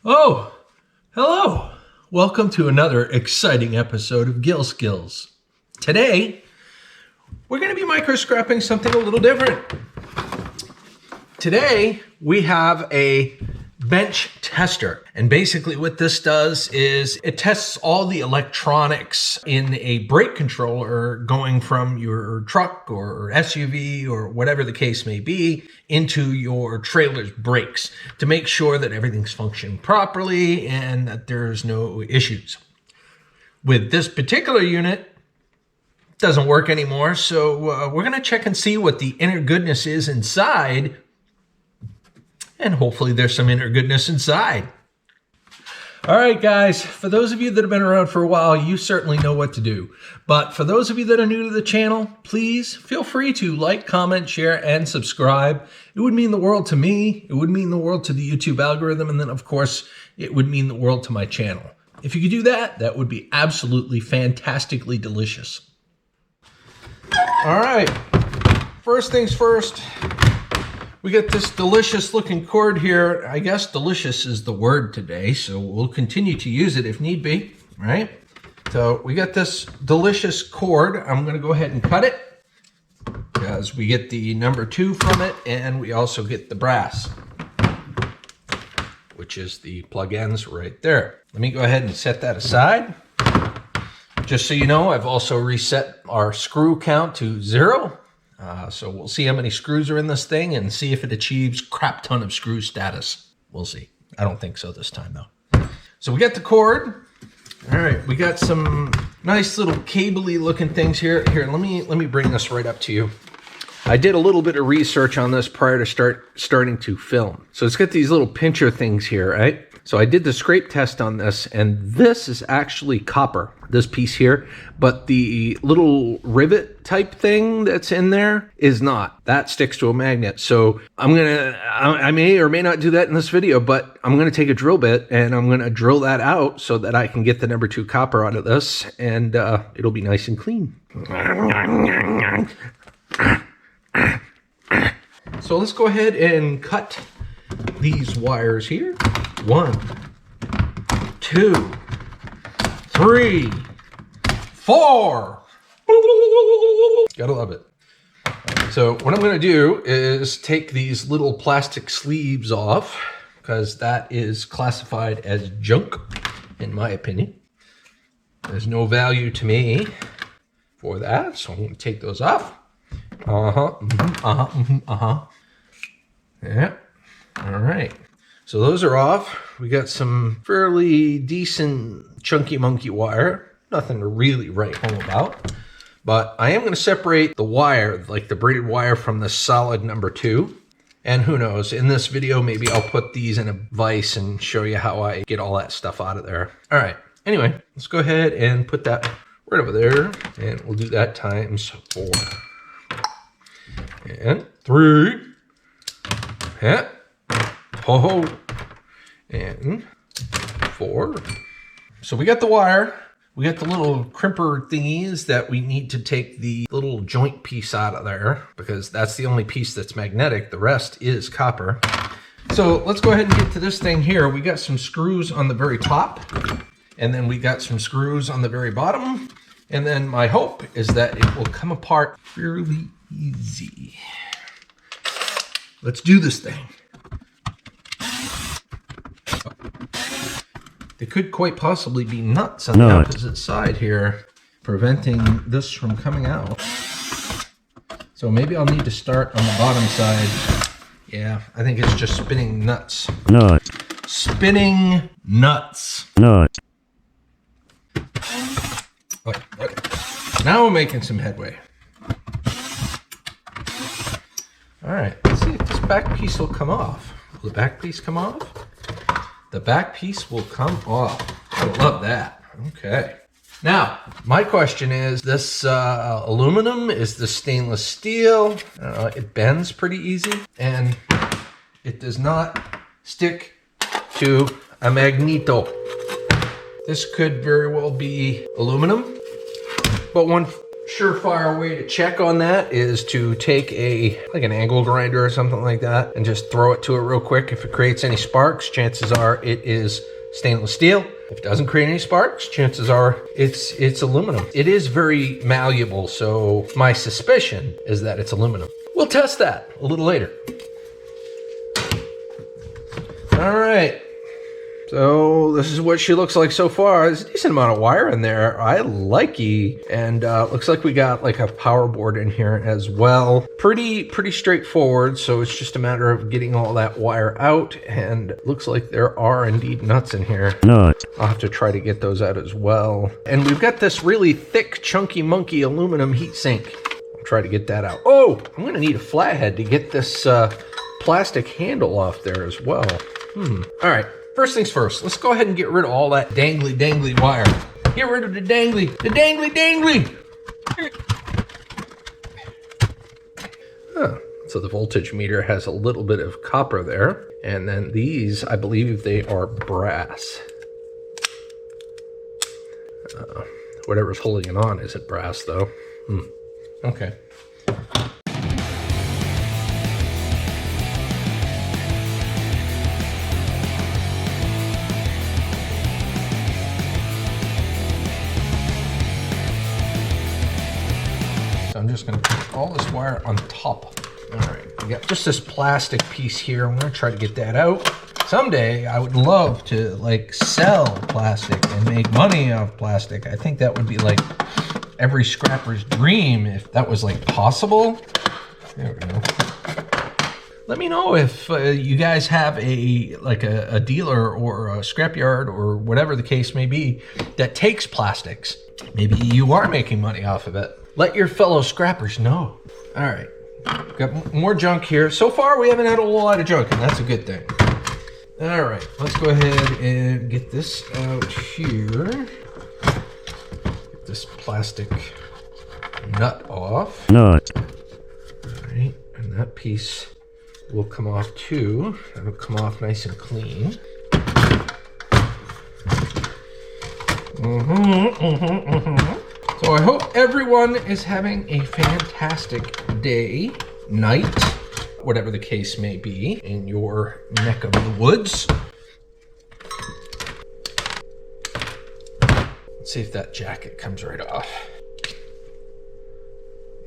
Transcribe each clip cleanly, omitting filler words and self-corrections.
Oh, hello. Welcome to another exciting episode of Gil Skillz. Today, we're going to be microscrapping something a little different. Today, we have a bench tester. And basically what this does is it tests all the electronics in a brake controller going from your truck or SUV or whatever the case may be into your trailer's brakes to make sure that everything's functioning properly and that there's no issues. With this particular unit, it doesn't work anymore, so we're going to check and see what the inner goodness is inside. And hopefully there's some inner goodness inside. All right, guys, for those of you that have been around for a while, you certainly know what to do. But for those of you that are new to the channel, please feel free to like, comment, share, and subscribe. It would mean the world to me. It would mean the world to the YouTube algorithm. And then, of course, it would mean the world to my channel. If you could do that, that would be absolutely fantastically delicious. All right, first things first. We got this delicious looking cord here. I guess delicious is the word today, so we'll continue to use it if need be, right? So we got this delicious cord. I'm gonna go ahead and cut it because we get the number 2 from it, and we also get the brass, which is the plug ends right there. Let me go ahead and set that aside. Just so you know, I've also reset our screw count to 0. So we'll see how many screws are in this thing and see if it achieves crap ton of screw status. We'll see. I don't think so this time though. So we got the cord. All right, we got some nice little cable-y looking things here. Here, let me bring this right up to you. I did a little bit of research on this prior to starting to film. So it's got these little pincher things here, right? So I did the scrape test on this, and this is actually copper, this piece here, but the little rivet type thing that's in there is not. That sticks to a magnet. So I may or may not do that in this video, but I'm gonna take a drill bit and I'm gonna drill that out so that I can get the number 2 copper out of this, and it'll be nice and clean. So let's go ahead and cut these wires here. 1, 2, 3, 4. Gotta love it. So what I'm gonna do is take these little plastic sleeves off, because that is classified as junk, in my opinion. There's no value to me for that, so I'm gonna take those off. Yeah, all right. So those are off. We got some fairly decent chunky monkey wire. Nothing to really write home about. But I am going to separate the wire, like the braided wire, from the solid number 2. And who knows, in this video, maybe I'll put these in a vise and show you how I get all that stuff out of there. All right. Anyway, let's go ahead and put that right over there. And we'll do that times 4. And 3. Yeah. Ho-ho. And 4. So we got the wire. We got the little crimper thingies that we need to take the little joint piece out of there, because that's the only piece that's magnetic. The rest is copper. So let's go ahead and get to this thing here. We got some screws on the very top, and then we got some screws on the very bottom. And then my hope is that it will come apart fairly easy. Let's do this thing. There could quite possibly be nuts on the opposite side here, preventing this from coming out. So maybe I'll need to start on the bottom side. Yeah, I think it's just spinning nuts. Nut. Spinning nuts. Nut. Okay. Now we're making some headway. All right, let's see if this back piece will come off. Will the back piece come off? The back piece will come off. I love that. Okay. Now, my question is, this aluminum, is this stainless steel? It bends pretty easy, and it does not stick to a magneto. This could very well be aluminum, but one Surefire way to check on that is to take like an angle grinder or something like that and just throw it to it real quick. If it creates any sparks, chances are it is stainless steel. If it doesn't create any sparks, chances are it's aluminum. It is very malleable, so my suspicion is that it's aluminum. We'll test that a little later. All right. So this is what she looks like so far. There's a decent amount of wire in there. I likey. And looks like we got like a power board in here as well. Pretty straightforward. So it's just a matter of getting all that wire out. And looks like there are indeed nuts in here. Nuts. I'll have to try to get those out as well. And we've got this really thick, chunky monkey aluminum heat sink. I'll try to get that out. Oh, I'm gonna need a flathead to get this plastic handle off there as well. All right. First things first, let's go ahead and get rid of all that dangly wire. Get rid of the dangly. Huh. So the voltage meter has a little bit of copper there. And then these, I believe they are brass. Whatever's holding it on isn't brass though. Okay. I'm just going to put all this wire on top. All right, we got just this plastic piece here. I'm going to try to get that out. Someday, I would love to like sell plastic and make money off plastic. I think that would be like every scrapper's dream if that was like possible. There we go. Let me know if you guys have a dealer or a scrapyard or whatever the case may be that takes plastics. Maybe you are making money off of it. Let your fellow scrappers know. All right, got more junk here. So far, we haven't had a whole lot of junk, and that's a good thing. All right, let's go ahead and get this out here. Get this plastic nut off. Nut. All right, and that piece will come off too. That'll come off nice and clean. So I hope everyone is having a fantastic day, night, whatever the case may be in your neck of the woods. Let's see if that jacket comes right off.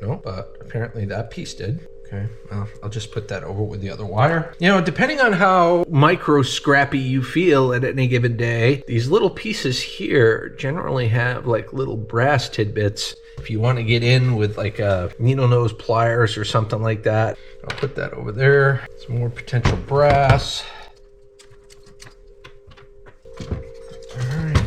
No, but apparently that piece did. Okay, well, I'll just put that over with the other wire. You know, depending on how micro scrappy you feel at any given day, these little pieces here generally have like little brass tidbits. If you want to get in with like a needle nose pliers or something like that, I'll put that over there. Some more potential brass. All right.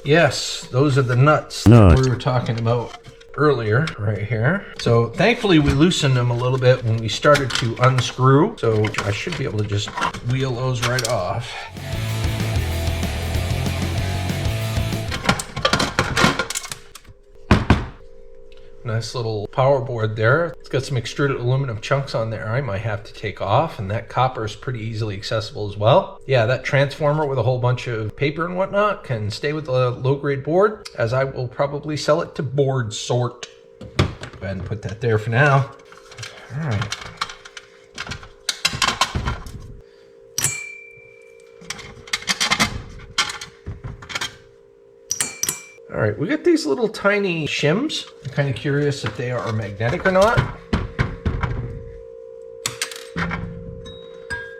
Yes, those are the nuts that we were talking about earlier right here. So thankfully we loosened them a little bit when we started to unscrew. So I should be able to just wheel those right off. Nice little power board there. It's got some extruded aluminum chunks on there I might have to take off, and that copper is pretty easily accessible as well. Yeah, that transformer with a whole bunch of paper and whatnot can stay with the low-grade board, as I will probably sell it to Board Sort. Go ahead and put that there for now. All right. All right, we got these little tiny shims. I'm kind of curious if they are magnetic or not.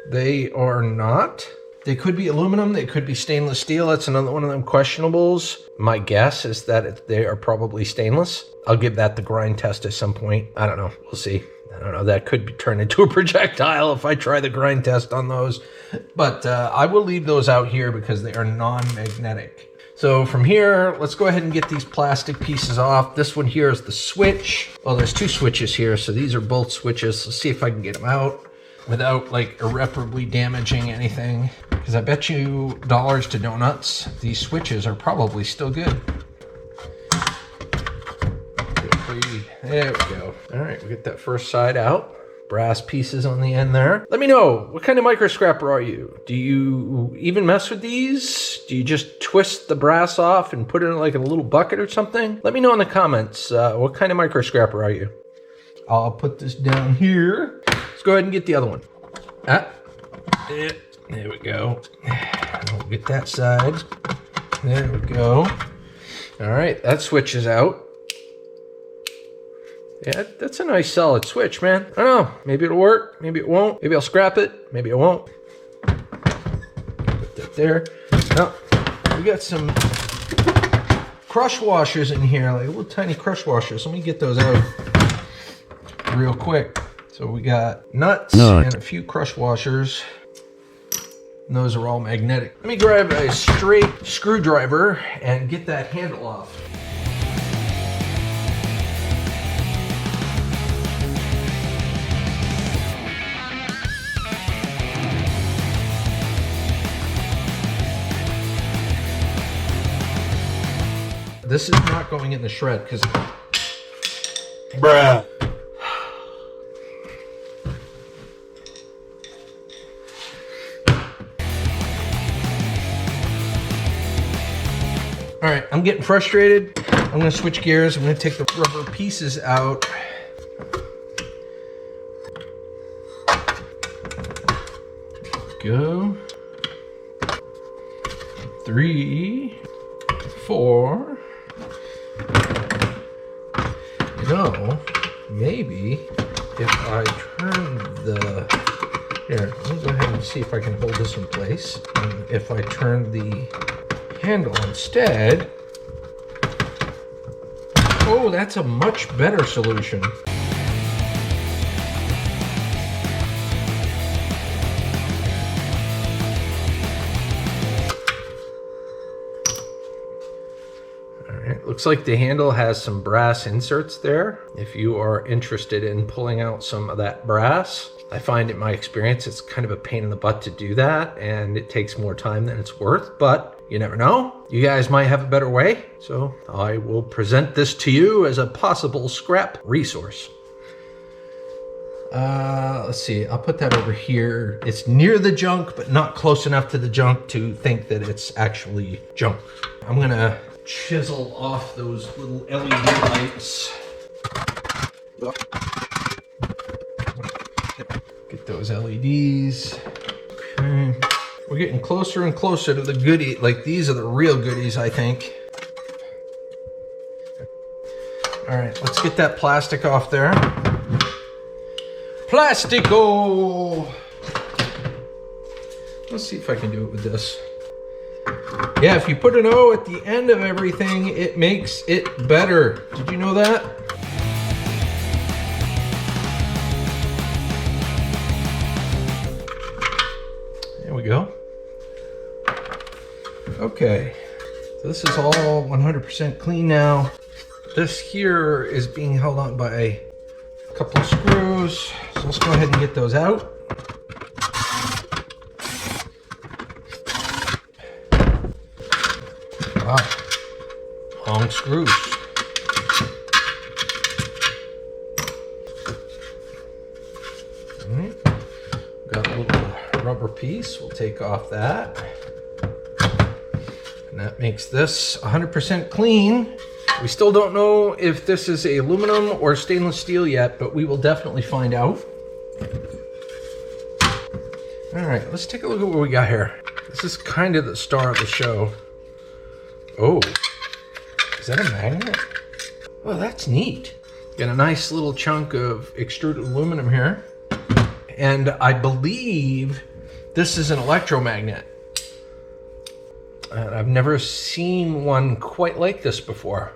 They are not. They could be aluminum, they could be stainless steel. That's another one of them questionables. My guess is that they are probably stainless. I'll give that the grind test at some point. I don't know, we'll see. I don't know, that could be turned into a projectile if I try the grind test on those. But I will leave those out here because they are non-magnetic. So from here, let's go ahead and get these plastic pieces off. This one here is the switch. Well, there's two switches here, so these are both switches. Let's see if I can get them out without like irreparably damaging anything. Because I bet you dollars to donuts, these switches are probably still good. There we go. All right, we get that first side out. brass pieces on the end there. Let me know, what kind of micro scrapper are you? Do you even mess with these? Do you just twist the brass off and put it in like a little bucket or something? Let me know in the comments, what kind of micro scrapper are you? I'll put this down here. Let's go ahead and get the other one. There we go. We'll get that side. There we go. All right, that switches out. Yeah, that's a nice solid switch, man. I don't know, maybe it'll work, maybe it won't. Maybe I'll scrap it, maybe it won't. Put that there. Now, we got some crush washers in here, like little tiny crush washers. Let me get those out real quick. So we got nuts and a few crush washers. And those are all magnetic. Let me grab a straight screwdriver and get that handle off. This is not going in the shred because, bruh. All right, I'm getting frustrated. I'm gonna switch gears. I'm gonna take the rubber pieces out. Go. 3, 4. You know, maybe if I turn the, here, let me go ahead and see if I can hold this in place. And if I turn the handle instead, oh, that's a much better solution. Looks like the handle has some brass inserts there. If you are interested in pulling out some of that brass, I find in my experience it's kind of a pain in the butt to do that, and it takes more time than it's worth, but you never know. You guys might have a better way, so I will present this to you as a possible scrap resource. Let's see, I'll put that over here. It's near the junk, but not close enough to the junk to think that it's actually junk. I'm gonna chisel off those little LED lights. Get those LEDs. Okay. We're getting closer and closer to the goodie. Like, these are the real goodies, I think. All right, let's get that plastic off there. Plastico! Let's see if I can do it with this. Yeah, if you put an O at the end of everything, it makes it better. Did you know that? There we go. Okay, so this is all 100% clean now. This here is being held on by a couple of screws. So let's go ahead and get those out. Wow, long screws. All right. Got a little rubber piece. We'll take off that. And that makes this 100% clean. We still don't know if this is aluminum or stainless steel yet, but we will definitely find out. All right, let's take a look at what we got here. This is kind of the star of the show. Oh, is that a magnet? Oh, that's neat. Got a nice little chunk of extruded aluminum here. And I believe this is an electromagnet. And I've never seen one quite like this before.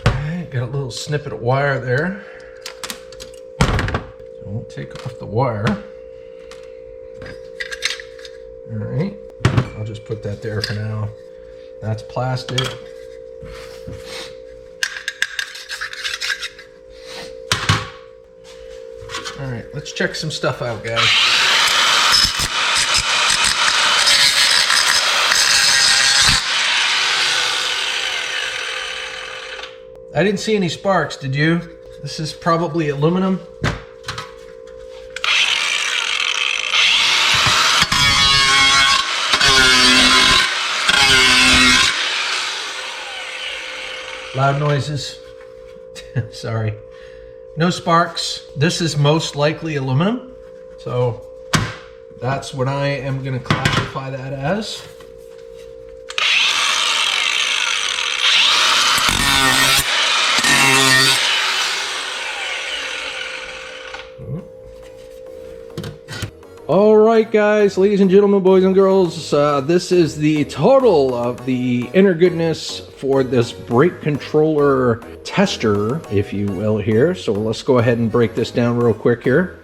Okay, got a little snippet of wire there. So we'll take off the wire. All right. I'll just put that there for now. That's plastic. All right, let's check some stuff out, guys. I didn't see any sparks, did you? This is probably aluminum. Loud noises. Sorry. No sparks. This is most likely aluminum. So that's what I am going to classify that as. All right, guys, ladies and gentlemen, boys and girls, this is the total of the inner goodness for this brake controller tester, if you will, here. So let's go ahead and break this down real quick here.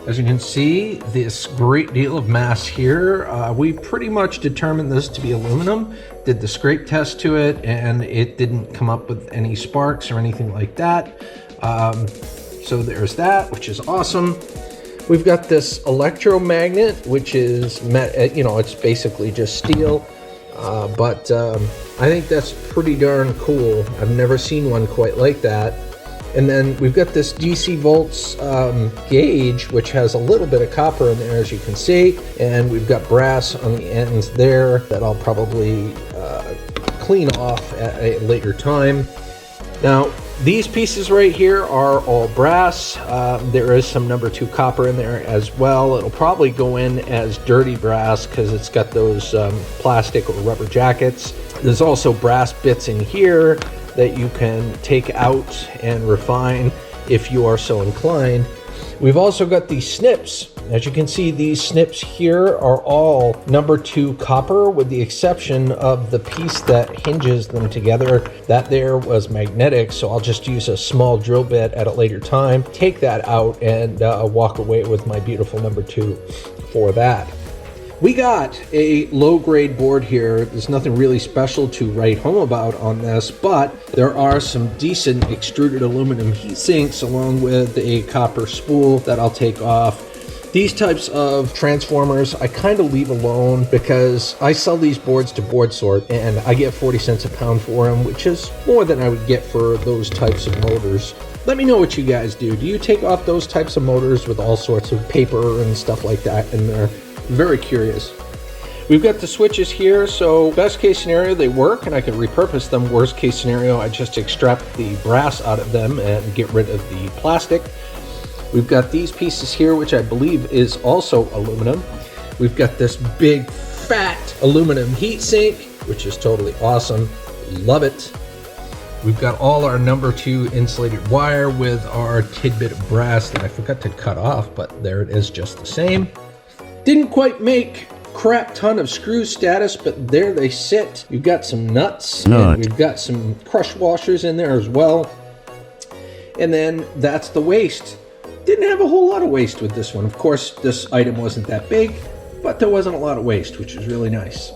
As you can see, this great deal of mass here. We pretty much determined this to be aluminum, did the scrape test to it, and it didn't come up with any sparks or anything like that. So there's that, which is awesome. We've got this electromagnet, which is, it's basically just steel, but I think that's pretty darn cool. I've never seen one quite like that. And then we've got this DC volts gauge, which has a little bit of copper in there, as you can see, and we've got brass on the ends there that I'll probably clean off at a later time. Now, these pieces right here are all brass. There is some number 2 copper in there as well. It'll probably go in as dirty brass because it's got those plastic or rubber jackets. There's also brass bits in here that you can take out and refine if you are so inclined. We've also got these snips. As you can see, these snips here are all number 2 copper, with the exception of the piece that hinges them together. That there was magnetic, so I'll just use a small drill bit at a later time, take that out, and walk away with my beautiful number 2 for that. We got a low-grade board here. There's nothing really special to write home about on this, but there are some decent extruded aluminum heat sinks along with a copper spool that I'll take off. These types of transformers I kind of leave alone because I sell these boards to Board Sort and I get 40 cents a pound for them, which is more than I would get for those types of motors. Let me know what you guys do. Do you take off those types of motors with all sorts of paper and stuff like that in there? Very curious. We've got the switches here, so best case scenario they work and I can repurpose them. Worst case scenario, I just extract the brass out of them and get rid of the plastic. We've got these pieces here, which I believe is also aluminum. We've got this big fat aluminum heat sink, which is totally awesome. Love it. We've got all our number 2 insulated wire with our tidbit of brass that I forgot to cut off, but there it is just the same. Didn't quite make crap ton of screw status, but there they sit. You've got some nuts, and we've got some crush washers in there as well. And then that's the waste. Didn't have a whole lot of waste with this one. Of course, this item wasn't that big, but there wasn't a lot of waste, which was really nice.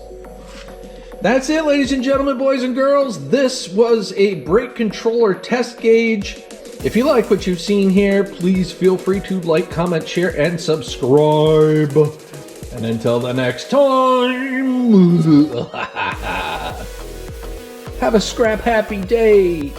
That's it, ladies and gentlemen, boys and girls. This was a brake controller test gauge. If you like what you've seen here, please feel free to like, comment, share, and subscribe. And until the next time, have a scrap happy day.